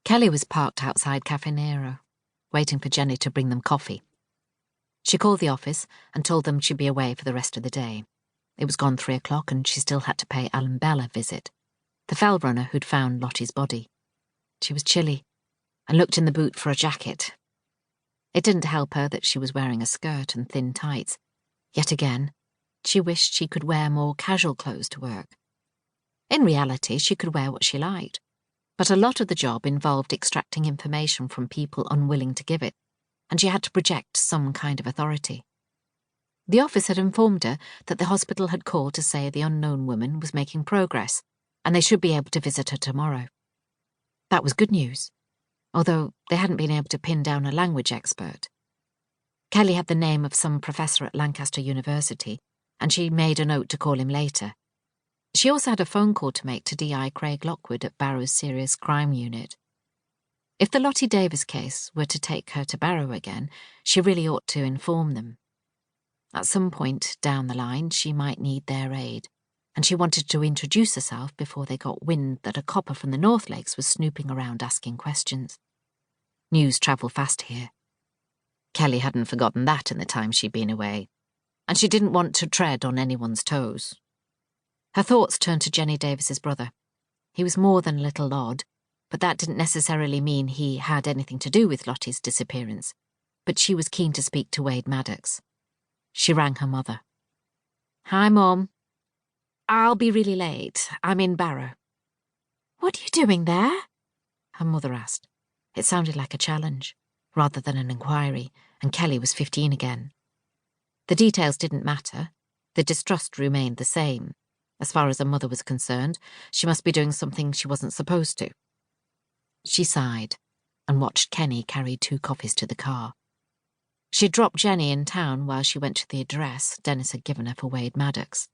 Kelly was parked outside Cafe Nero, waiting for Jenny to bring them coffee. She called the office and told them she'd be away for the rest of the day. It was gone 3 o'clock and she still had to pay Alan Bell a visit, the fell runner who'd found Lottie's body. She was chilly and looked in the boot for a jacket. It didn't help her that she was wearing a skirt and thin tights. Yet again, she wished she could wear more casual clothes to work. In reality, she could wear what she liked, but a lot of the job involved extracting information from people unwilling to give it, and she had to project some kind of authority. The office had informed her that the hospital had called to say the unknown woman was making progress, and they should be able to visit her tomorrow. That was good news, although they hadn't been able to pin down a language expert. Kelly had the name of some professor at Lancaster University, and she made a note to call him later. She also had a phone call to make to DI Craig Lockwood at Barrow's Serious Crime Unit. If the Lottie Davies case were to take her to Barrow again, she really ought to inform them. At some point down the line, she might need their aid, and she wanted to introduce herself before they got wind that a copper from the North Lakes was snooping around asking questions. News travelled fast here. Kelly hadn't forgotten that in the time she'd been away, and she didn't want to tread on anyone's toes. Her thoughts turned to Jenny Davis's brother. He was more than a little odd, but that didn't necessarily mean he had anything to do with Lottie's disappearance. But she was keen to speak to Wade Maddox. She rang her mother. "Hi, Mum. I'll be really late. I'm in Barrow." "What are you doing there?" her mother asked. It sounded like a challenge, rather than an inquiry, and Kelly was 15 again. The details didn't matter. The distrust remained the same. As far as her mother was concerned, she must be doing something she wasn't supposed to. She sighed and watched Kenny carry 2 coffees to the car. She dropped Jenny in town while she went to the address Dennis had given her for Wade Maddox.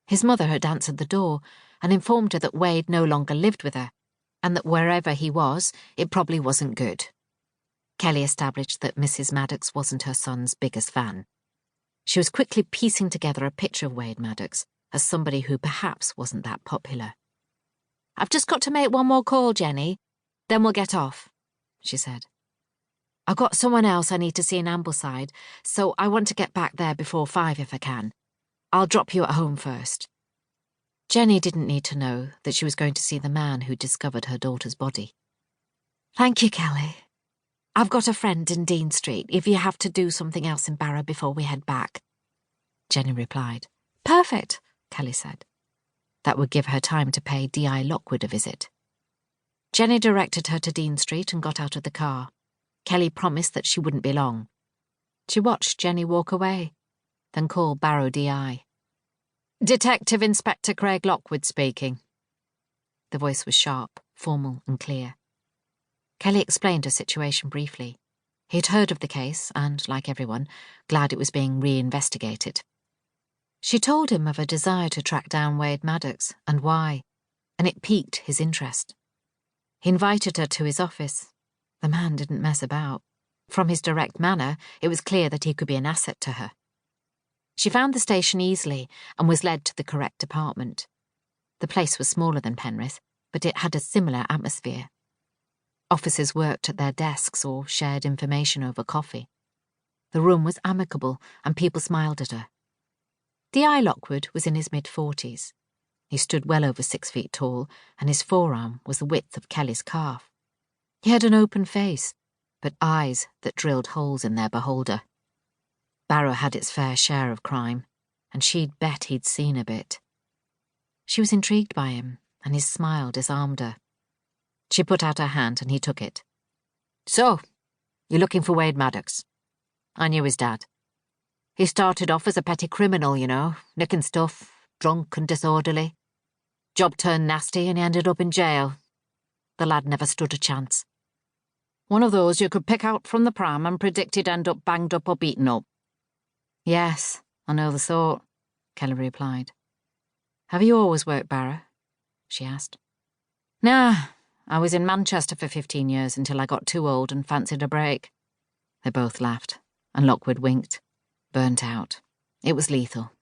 His mother had answered the door and informed her that Wade no longer lived with her, and that wherever he was, it probably wasn't good. Kelly established that Mrs. Maddox wasn't her son's biggest fan. She was quickly piecing together a picture of Wade Maddox as somebody who perhaps wasn't that popular. "I've just got to make one more call, Jenny. Then we'll get off," she said. "I've got someone else I need to see in Ambleside, so I want to get back there before 5 if I can. I'll drop you at home first." Jenny didn't need to know that she was going to see the man who discovered her daughter's body. "Thank you, Kelly. I've got a friend in Dean Street if you have to do something else in Barrow before we head back," Jenny replied. "Perfect," Kelly said. That would give her time to pay D.I. Lockwood a visit. Jenny directed her to Dean Street and got out of the car. Kelly promised that she wouldn't be long. She watched Jenny walk away, then called Barrow D.I. "Detective Inspector Craig Lockwood speaking." The voice was sharp, formal and clear. Kelly explained her situation briefly. He'd heard of the case and, like everyone, glad it was being reinvestigated. She told him of her desire to track down Wade Maddox and why, and it piqued his interest. He invited her to his office. The man didn't mess about. From his direct manner, it was clear that he could be an asset to her. She found the station easily and was led to the correct department. The place was smaller than Penrith, but it had a similar atmosphere. Officers worked at their desks or shared information over coffee. The room was amicable and people smiled at her. D.I. Lockwood was in his mid-40s. He stood well over 6 feet tall, and his forearm was the width of Kelly's calf. He had an open face, but eyes that drilled holes in their beholder. Barrow had its fair share of crime, and she'd bet he'd seen a bit. She was intrigued by him, and his smile disarmed her. She put out her hand, and he took it. "So, you're looking for Wade Maddox. I knew his dad. He started off as a petty criminal, you know, nicking stuff, drunk and disorderly. Job turned nasty and he ended up in jail. The lad never stood a chance. One of those you could pick out from the pram and predict he'd end up banged up or beaten up." "Yes, I know the sort," Kelly replied. "Have you always worked Barrow?" she asked. "Nah, I was in Manchester for 15 years until I got too old and fancied a break." They both laughed, and Lockwood winked. Burnt out. It was lethal.